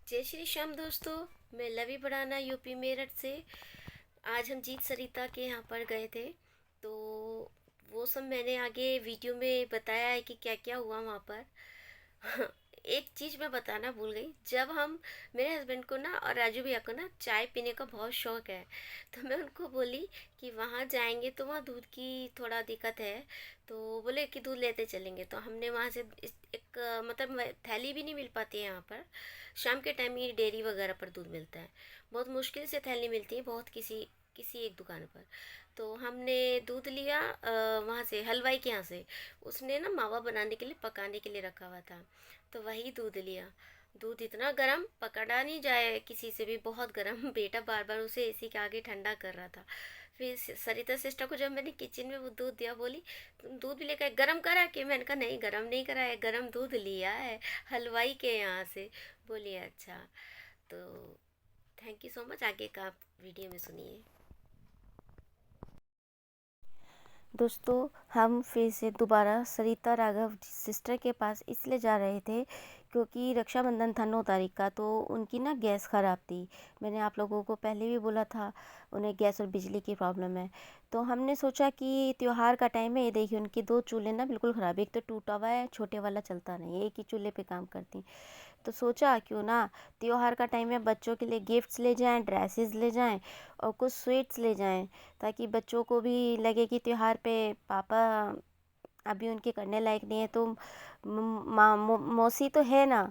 जय श्री श्याम दोस्तों। मैं लवी बढ़ाना यूपी मेरठ से। आज हम जीत सरिता के यहाँ पर गए थे। तो वो सब मैंने आगे वीडियो में बताया है कि क्या क्या हुआ वहाँ पर। एक चीज़ मैं बताना भूल गई। जब हम मेरे हस्बैंड को ना और राजू भैया को ना चाय पीने का बहुत शौक है। तो मैं उनको बोली कि वहाँ जाएंगे तो वहाँ दूध की थोड़ा दिक्कत है। तो बोले कि दूध लेते चलेंगे। तो हमने वहाँ से एक मतलब थैली भी नहीं मिल पाती है यहाँ पर। शाम के टाइम ही डेयरी वगैरह पर दूध मिलता है। बहुत मुश्किल से थैली मिलती है, बहुत किसी किसी एक दुकान पर। तो हमने दूध लिया वहाँ से हलवाई के यहाँ से। उसने ना मावा बनाने के लिए पकाने के लिए रखा हुआ था। तो वही दूध लिया। दूध इतना गर्म, पकड़ा नहीं जाए किसी से भी, बहुत गर्म। बेटा बार बार उसे एसी के आगे ठंडा कर रहा था। फिर सरिता सिस्टर को जब मैंने किचन में वो दूध दिया, बोली तुम दूध भी लेकर गर्म करा के? मैंने कहा नहीं, गर्म नहीं करा है, गर्म दूध लिया है हलवाई के यहाँ से। बोलिए अच्छा। तो थैंक यू सो मच। आगे का आप वीडियो में सुनिए। दोस्तों, हम फिर से दोबारा सरिता राघव सिस्टर के पास इसलिए जा रहे थे क्योंकि रक्षाबंधन था 9 तारीख का। तो उनकी ना गैस ख़राब थी। मैंने आप लोगों को पहले भी बोला था, उन्हें गैस और बिजली की प्रॉब्लम है। तो हमने सोचा कि त्योहार का टाइम है, ये देखिए उनके दो चूल्हे ना बिल्कुल ख़राब, एक तो टूटा हुआ है, छोटे वाला चलता नहीं, एक ही चूल्हे पे काम करती। तो सोचा क्यों ना त्योहार का टाइम है, बच्चों के लिए गिफ्ट्स ले जाएं, ड्रेसेस ले जाएं और कुछ स्वीट्स ले जाएं, ताकि बच्चों को भी लगे कि त्योहार पे पापा अभी उनके करने लायक नहीं है। तो मौसी तो है ना,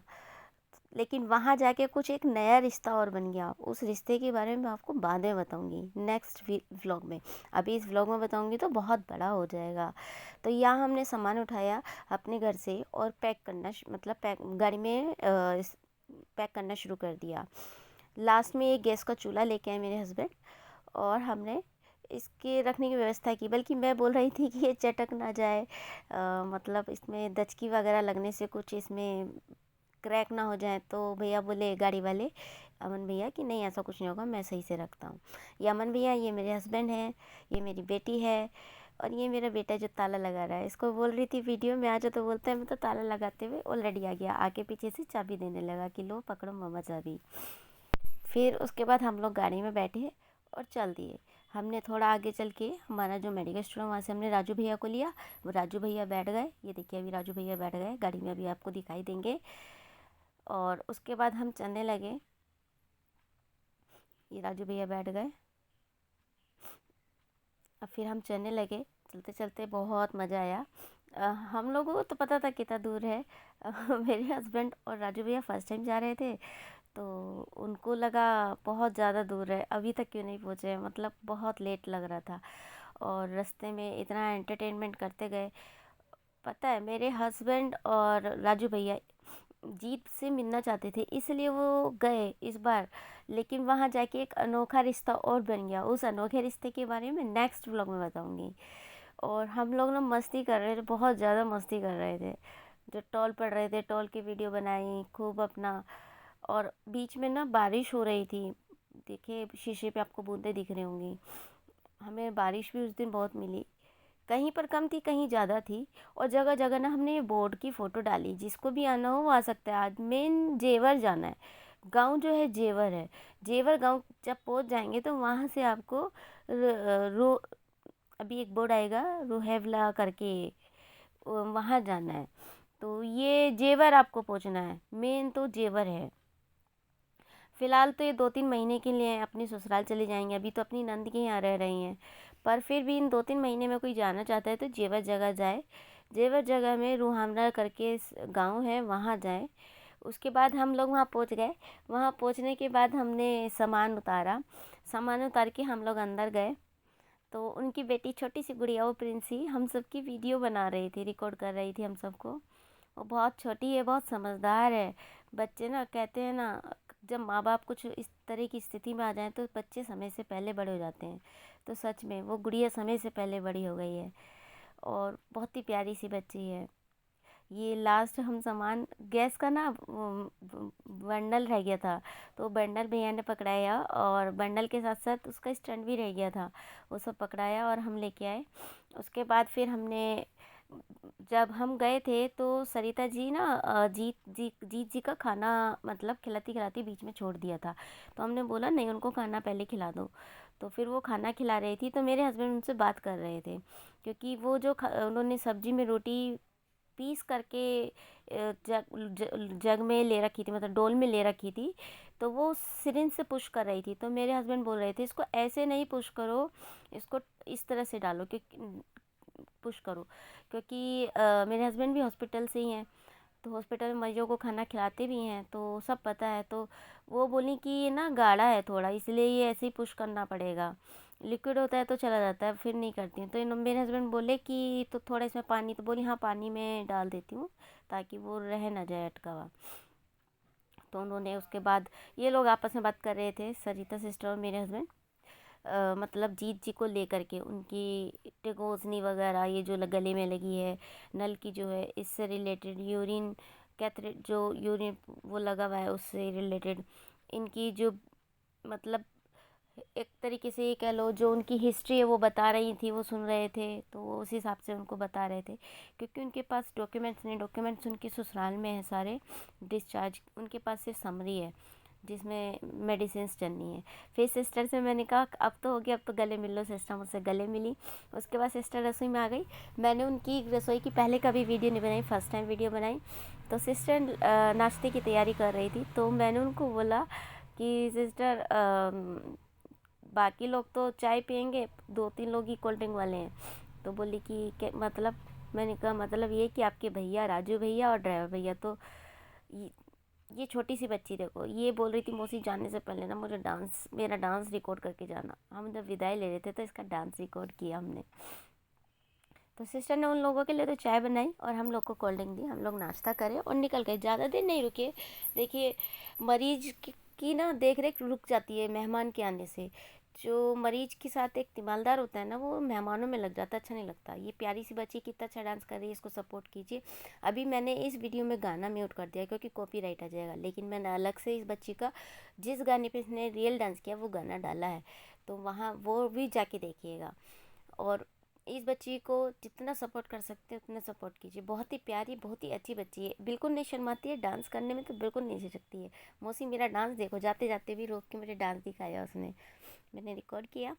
लेकिन वहाँ जाके कुछ एक नया रिश्ता और बन गया। उस रिश्ते के बारे में मैं आपको बाद में बताऊंगी, नेक्स्ट व्लॉग में। अभी इस व्लॉग में बताऊंगी तो बहुत बड़ा हो जाएगा। तो यहाँ हमने सामान उठाया अपने घर से और पैक करना मतलब पैक गाड़ी में पैक करना शुरू कर दिया। लास्ट में एक गैस का चूल्हा लेके आए मेरे हस्बैंड, और हमने इसके रखने की व्यवस्था की। बल्कि मैं बोल रही थी कि ये चटक ना जाए, मतलब इसमें दचकी वगैरह लगने से कुछ इसमें क्रैक ना हो जाए। तो भैया बोले, गाड़ी वाले अमन भैया, कि नहीं ऐसा कुछ नहीं होगा, मैं सही से रखता हूँ। ये अमन भैया, ये मेरे हस्बैंड हैं, ये मेरी बेटी है, और ये मेरा बेटा जो ताला लगा रहा है। इसको बोल रही थी वीडियो में आ जाओ, तो बोलता है मैं तो ताला लगाते हुए ऑलरेडी आ गया। आके पीछे से चाबी देने लगा कि लो पकड़ो मम्मा चाबी। फिर उसके बाद हम लोग गाड़ी में बैठे और चल दिए। हमने थोड़ा आगे चल के हमारा जो मेडिकल स्टोर है वहाँ से हमने राजू भैया को लिया। वो राजू भैया बैठ गए, ये देखिए अभी राजू भैया बैठ गए गाड़ी में, अभी आपको दिखाई देंगे। और उसके बाद हम चलने लगे, ये राजू भैया बैठ गए। अब फिर हम चलने लगे, चलते चलते बहुत मज़ा आया। हम लोगों को तो पता था कितना दूर है। मेरे हस्बैंड और राजू भैया फर्स्ट टाइम जा रहे थे, तो उनको लगा बहुत ज़्यादा दूर है, अभी तक क्यों नहीं पहुँचे, मतलब बहुत लेट लग रहा था। और रास्ते में इतना एंटरटेनमेंट करते गए। पता है, मेरे हस्बैंड और राजू भैया जीत से मिलना चाहते थे, इसलिए वो गए इस बार। लेकिन वहाँ जाके एक अनोखा रिश्ता और बन गया। उस अनोखे रिश्ते के बारे में नेक्स्ट व्लॉग में बताऊंगी। और हम लोग ना मस्ती कर रहे थे, बहुत ज़्यादा मस्ती कर रहे थे। जो टॉल पड़ रहे थे, टॉल की वीडियो बनाई खूब अपना। और बीच में ना बारिश हो रही थी, देखिए शीशे पे आपको बूंदें दिख रही होंगी। हमें बारिश भी उस दिन बहुत मिली, कहीं पर कम थी कहीं ज़्यादा थी। और जगह जगह ना हमने ये बोर्ड की फ़ोटो डाली, जिसको भी आना हो वो आ सकता है। आज मेन जेवर जाना है, गांव जो है जेवर है। जेवर गांव जब पहुंच जाएंगे तो वहाँ से आपको रो अभी एक बोर्ड आएगा रोहेवला करके, वहाँ जाना है। तो ये जेवर आपको पहुँचना है, मेन तो जेवर है। फ़िलहाल तो ये 2-3 महीने के लिए अपनी ससुराल चली जाएंगी, अभी तो अपनी नंद के यहाँ रह रही हैं। पर फिर भी इन 2-3 महीने में कोई जाना चाहता है तो जेवर जगह जाए। जेवर जगह में रूहामना करके गांव है, वहाँ जाए। उसके बाद हम लोग वहाँ पहुँच गए। वहाँ पहुँचने के बाद हमने सामान उतारा। सामान उतार के हम लोग अंदर गए। तो उनकी बेटी छोटी सी गुड़िया, वो प्रिंसी, हम सबकी वीडियो बना रही थी, रिकॉर्ड कर रही थी हम सबको। वो बहुत छोटी है, बहुत समझदार है। बच्चे ना कहते हैं ना, जब माँ बाप कुछ इस तरह की स्थिति में आ जाएं तो बच्चे समय से पहले बड़े हो जाते हैं। तो सच में वो गुड़िया समय से पहले बड़ी हो गई है, और बहुत ही प्यारी सी बच्ची है। ये लास्ट हम सामान गैस का ना बंडल रह गया था, तो बंडल भैया ने पकड़ाया, और बंडल के साथ साथ उसका स्टैंड भी रह गया था, वो सब पकड़ाया और हम लेके आए। उसके बाद फिर हमने जब हम गए थे तो सरिता जी ना जीत जी का खाना मतलब खिलाती खिलाती बीच में छोड़ दिया था। तो हमने बोला नहीं, उनको खाना पहले खिला दो। तो फिर वो खाना खिला रही थी, तो मेरे हस्बैंड उनसे बात कर रहे थे, क्योंकि वो जो उन्होंने सब्जी में रोटी पीस करके जग में ले रखी थी, मतलब डोल में ले रखी थी। तो वो सिरिंज से पुश कर रही थी, तो मेरे हस्बैंड बोल रहे थे इसको ऐसे नहीं पुश करो, इसको इस तरह से डालो, क्योंकि पुश करो, क्योंकि मेरे हस्बैंड भी हॉस्पिटल से ही हैं, तो हॉस्पिटल में मरीजों को खाना खिलाते भी हैं, तो सब पता है। तो वो बोली कि ये ना गाढ़ा है थोड़ा, इसलिए ये ऐसे ही पुश करना पड़ेगा, लिक्विड होता है तो चला जाता है, फिर नहीं करती हूँ। तो मेरे हस्बैंड बोले कि तो थोड़ा इसमें पानी, तो बोली हाँ पानी में डाल देती हूँ ताकि वो रह ना जाए अटका हुआ। तो उन्होंने उसके बाद ये लोग आपस में बात कर रहे थे, सरिता सिस्टर और मेरे हस्बैंड, मतलब जीत जी को लेकर के, उनकी टेकोसनी वगैरह ये जो गले में लगी है, नल की जो है इससे रिलेटेड, यूरिन कैथरेट जो यूरिन वो लगा हुआ है उससे रिलेटेड, इनकी जो मतलब एक तरीके से ये कह लो जो उनकी हिस्ट्री है वो बता रही थी, वो सुन रहे थे, तो वो उस हिसाब से उनको बता रहे थे, क्योंकि उनके पास डॉक्यूमेंट्स नहीं, डॉक्यूमेंट्स उनके ससुराल में है सारे, डिस्चार्ज उनके पास सिर्फ समरी है जिसमें मेडिसिन चलनी है। फिर सिस्टर से मैंने कहा अब तो हो गया, अब तो गले मिल लो। सिस्टर मुझसे गले मिली। उसके बाद सिस्टर रसोई में आ गई। मैंने उनकी रसोई की पहले कभी वीडियो नहीं बनाई, फर्स्ट टाइम वीडियो बनाई। तो सिस्टर नाश्ते की तैयारी कर रही थी, तो मैंने उनको बोला कि सिस्टर बाकी लोग तो चाय पियेंगे, 2-3 लोग ही कोल्ड ड्रिंक वाले हैं। तो बोली कि मतलब, मैंने कहा मतलब ये कि आपके भैया राजू भैया और ड्राइवर भैया, तो ये छोटी सी बच्ची देखो ये बोल रही थी मौसी जाने से पहले ना मुझे मेरा डांस रिकॉर्ड करके जाना। हम जब विदाई ले रहे थे तो इसका डांस रिकॉर्ड किया हमने। तो सिस्टर ने उन लोगों के लिए तो चाय बनाई और हम लोग को कोल्ड ड्रिंक दी। हम लोग नाश्ता करे और निकल गए, ज़्यादा देर नहीं रुके। देखिए मरीज की ना देख रेख रुक जाती है मेहमान के आने से। जो मरीज के साथ एक तीमालदार होता है ना, वो मेहमानों में लग जाता है, अच्छा नहीं लगता। ये प्यारी सी बच्ची कितना अच्छा डांस कर रही है, इसको सपोर्ट कीजिए। अभी मैंने इस वीडियो में गाना म्यूट कर दिया क्योंकि कॉपीराइट आ जाएगा, लेकिन मैंने अलग से इस बच्ची का जिस गाने पे इसने रियल डांस किया वो गाना डाला है, तो वहाँ वो भी जाके देखिएगा। और इस बच्ची को जितना सपोर्ट कर सकते हैं उतना सपोर्ट कीजिए। बहुत ही प्यारी, बहुत ही अच्छी बच्ची है, बिल्कुल नहीं शर्माती है, डांस करने में तो बिल्कुल नहीं झिझकती है। मौसी मेरा डांस देखो, जाते जाते भी रोक के मुझे डांस दिखाया उसने, मैंने रिकॉर्ड किया।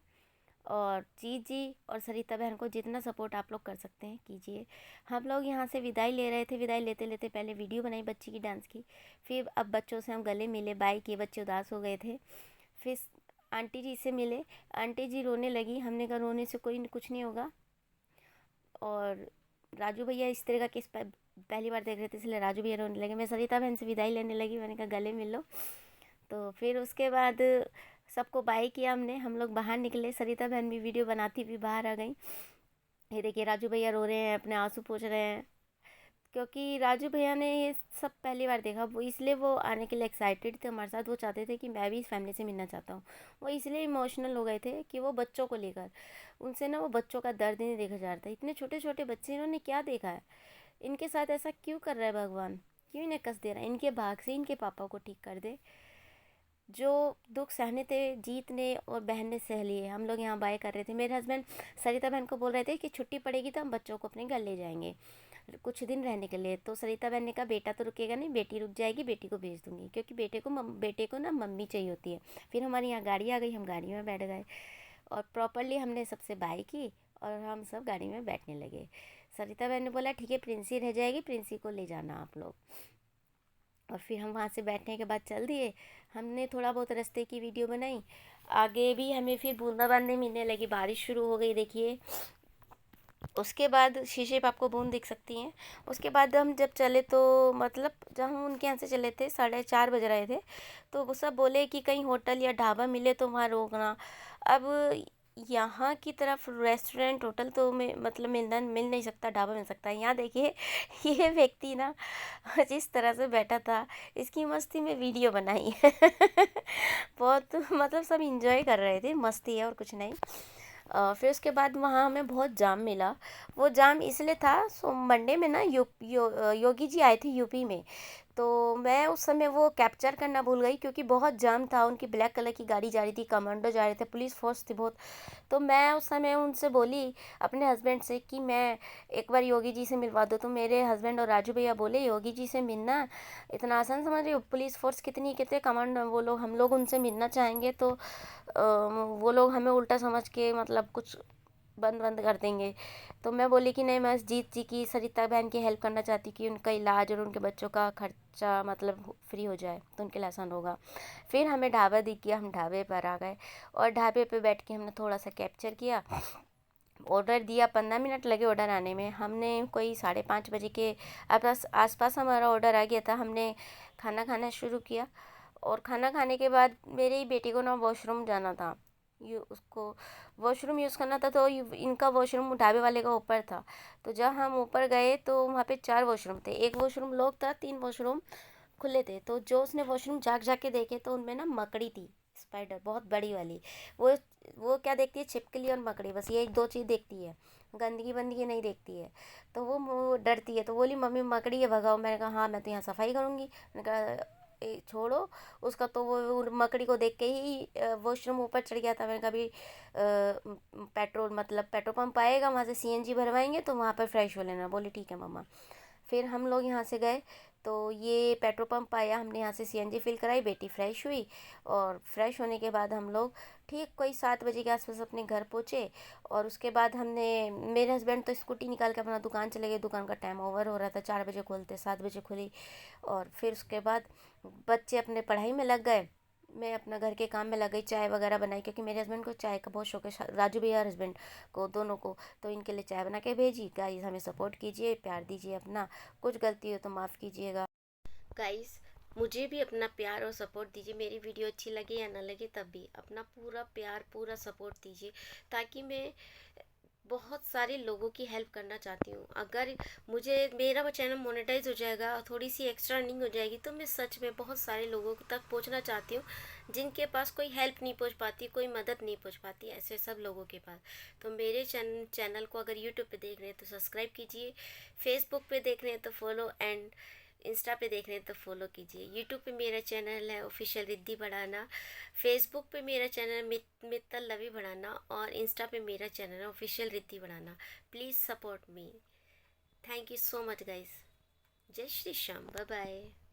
और जीत जी और सरिता बहन को जितना सपोर्ट आप लोग कर सकते हैं कीजिए। हम लोग यहाँ से विदाई ले रहे थे, विदाई लेते लेते पहले वीडियो बनाई बच्ची की डांस की, फिर अब बच्चों से हम गले मिले, बाय किए, बच्चे उदास हो गए थे। फिर आंटी जी से मिले, आंटी जी रोने लगी। हमने कहा रोने से कोई कुछ नहीं होगा। और राजू भैया इस तरह का केस पहली बार देख रहे थे, इसलिए राजू भैया रोने लगे। मैं सरिता बहन से विदाई लेने लगी, मैंने कहा गले मिल लो। तो फिर उसके बाद सबको बाय किया हमने, हम लोग बाहर निकले। सरिता बहन भी वीडियो बनाती हुई बाहर आ गई। ये देखिए राजू भैया रो रहे हैं, अपने आंसू पोंछ रहे हैं, क्योंकि राजू भैया ने ये सब पहली बार देखा, वो इसलिए वो आने के लिए एक्साइटेड थे हमारे साथ। वो चाहते थे कि मैं भी इस फैमिली से मिलना चाहता हूँ। वो इसलिए इमोशनल हो गए थे कि वो बच्चों को लेकर, उनसे ना वो बच्चों का दर्द नहीं देखा जा रहा था। इतने छोटे छोटे बच्चे, इन्होंने क्या देखा है, इनके साथ ऐसा क्यों कर रहा है भगवान, क्यों इन्हें कष्ट दे रहा है। इनके भाग से इनके पापा को ठीक कर दे। जो दुख सहने थे जीत ने और बहन ने सह लिए। हम लोग यहाँ बाय कर रहे थे, मेरे हस्बैंड सरिता बहन को बोल रहे थे कि छुट्टी पड़ेगी तो हम बच्चों को अपने घर ले जाएंगे कुछ दिन रहने के लिए। तो सरिता बहन ने कहा बेटा तो रुकेगा नहीं, बेटी रुक जाएगी, बेटी को भेज दूंगी, क्योंकि बेटे को ना मम्मी चाहिए होती है। फिर हमारे यहाँ गाड़ी आ गई, हम गाड़ी में बैठ गए और प्रॉपरली हमने सबसे बाय की और हम सब गाड़ी में बैठने लगे। सरिता बहन ने बोला ठीक है प्रिंसी रह जाएगी, प्रिंसी को ले जाना आप लोग। और फिर हम वहाँ से बैठने के बाद चल दिए। हमने थोड़ा बहुत रास्ते की वीडियो बनाई। आगे भी हमें फिर बूंदाबांदी मिलने लगी, बारिश शुरू हो गई देखिए। उसके बाद शीशे पे आपको बूंद दिख सकती हैं। उसके बाद हम जब चले तो मतलब जब हम उनके यहाँ से चले थे 4:30 बज रहे थे, तो वो सब बोले कि कहीं होटल या ढाबा मिले तो वहाँ रोकना। अब यहाँ की तरफ रेस्टोरेंट होटल तो मतलब मिल नहीं सकता, ढाबा मिल सकता है। यहाँ देखिए ये व्यक्ति ना जिस तरह से बैठा था, इसकी मस्ती में वीडियो बनाई बहुत मतलब सब इंजॉय कर रहे थे, मस्ती है और कुछ नहीं। फिर उसके बाद वहाँ हमें बहुत जाम मिला। वो जाम इसलिए था, सो मंडे में ना योगी जी आए थे यूपी में, तो मैं उस समय वो कैप्चर करना भूल गई क्योंकि बहुत जाम था। उनकी ब्लैक कलर की गाड़ी जा रही थी, कमांडो जा रहे थे, पुलिस फोर्स थी बहुत। तो मैं उस समय उनसे बोली अपने हस्बैंड से कि मैं एक बार योगी जी से मिलवा दो। तो मेरे हस्बैंड और राजू भैया बोले योगी जी से मिलना इतना आसान समझ रही हो? पुलिस फोर्स कितनी कितने कमांडो वो लोग, हम लोग उनसे मिलना चाहेंगे तो वो लोग हमें उल्टा समझ के मतलब कुछ बंद बंद कर देंगे। तो मैं बोली कि नहीं, मैं जीत जी की, सरिता बहन की हेल्प करना चाहती कि उनका इलाज और उनके बच्चों का खर्चा मतलब फ्री हो जाए तो उनके लिए आसान होगा। फिर हमें ढाबा दिख गया, हम ढाबे पर आ गए और ढाबे पे बैठ के हमने थोड़ा सा कैप्चर किया। ऑर्डर दिया, 15 मिनट लगे ऑर्डर आने में। हमने कोई 5:30 बजे के आसपास हमारा ऑर्डर आ गया था। हमने खाना खाना शुरू किया और खाना खाने के बाद मेरी बेटी को ना वॉशरूम जाना था, उसको वॉशरूम यूज़ करना था। तो इनका वॉशरूम ढाबे वाले का ऊपर था। तो जब हम ऊपर गए तो वहाँ पे 4 वॉशरूम थे, एक वॉशरूम लॉक था, 3 वॉशरूम खुले थे। तो जो उसने वॉशरूम झाँक झाँक के देखे तो उनमें ना मकड़ी थी, स्पाइडर बहुत बड़ी वाली। वो वो क्या देखती है? छिपकली और मकड़ी, बस ये एक दो चीज़ देखती है, गंदगी बंदगी नहीं देखती है। तो वो डरती है। तो बोली मम्मी मकड़ी है, भगाओ। मैंने कहा हाँ मैं तो यहाँ सफाई करूँगी। मैंने कहा छोड़ो उसका। तो वो मकड़ी को देख के ही वॉशरूम ऊपर चढ़ गया था। मैंने कहा अभी पेट्रोल पंप आएगा, वहाँ से सीएनजी भरवाएंगे तो वहाँ पर फ्रेश हो लेना। बोली ठीक है मम्मा। फिर हम लोग यहाँ से गए तो ये पेट्रोल पंप आया, हमने यहाँ से सीएनजी फिल कराई, बेटी फ्रेश हुई। और फ्रेश होने के बाद हम लोग ठीक कोई 7 बजे के आसपास अपने घर पहुँचे। और उसके बाद हमने, मेरे हस्बैंड तो स्कूटी निकाल के अपना दुकान चले गए। दुकान का टाइम ओवर हो रहा था, 4 बजे खोलते, 7 बजे खुली। और फिर उसके बाद बच्चे अपने पढ़ाई में लग गए, मैं अपना घर के काम में लग गई, चाय वगैरह बनाई क्योंकि मेरे हस्बैंड को चाय का बहुत शौक है, राजू भैया और हस्बैंड को दोनों को। तो इनके लिए चाय बना के भेजी। गाइस हमें सपोर्ट कीजिए, प्यार दीजिए अपना, कुछ गलती हो तो माफ़ कीजिएगा। गाइस मुझे भी अपना प्यार और सपोर्ट दीजिए। मेरी वीडियो अच्छी लगे या ना लगे तब भी अपना पूरा प्यार पूरा सपोर्ट दीजिए, ताकि मैं बहुत सारे लोगों की हेल्प करना चाहती हूँ। अगर मुझे मेरा वो चैनल मोनेटाइज हो जाएगा और थोड़ी सी एक्स्ट्रा अर्निंग हो जाएगी तो मैं सच में बहुत सारे लोगों तक पहुँचना चाहती हूँ जिनके पास कोई हेल्प नहीं पहुँच पाती, कोई मदद नहीं पहुँच पाती, ऐसे सब लोगों के पास। तो मेरे चैनल को अगर यूट्यूब पे देख रहे हैं तो सब्सक्राइब कीजिए, फेसबुक पे देख रहे हैं तो फॉलो, एंड इंस्टा पे देख रहे हैं तो फॉलो कीजिए। यूट्यूब पे मेरा चैनल है ऑफिशियल रिद्धि बढ़ाना, फेसबुक पे मेरा चैनल मित्तल लवी बढ़ाना, और इंस्टा पे मेरा चैनल है ऑफिशियल रिद्धि बढ़ाना। Please support me. Thank you so much guys. जय श्री श्याम, बाय बाय।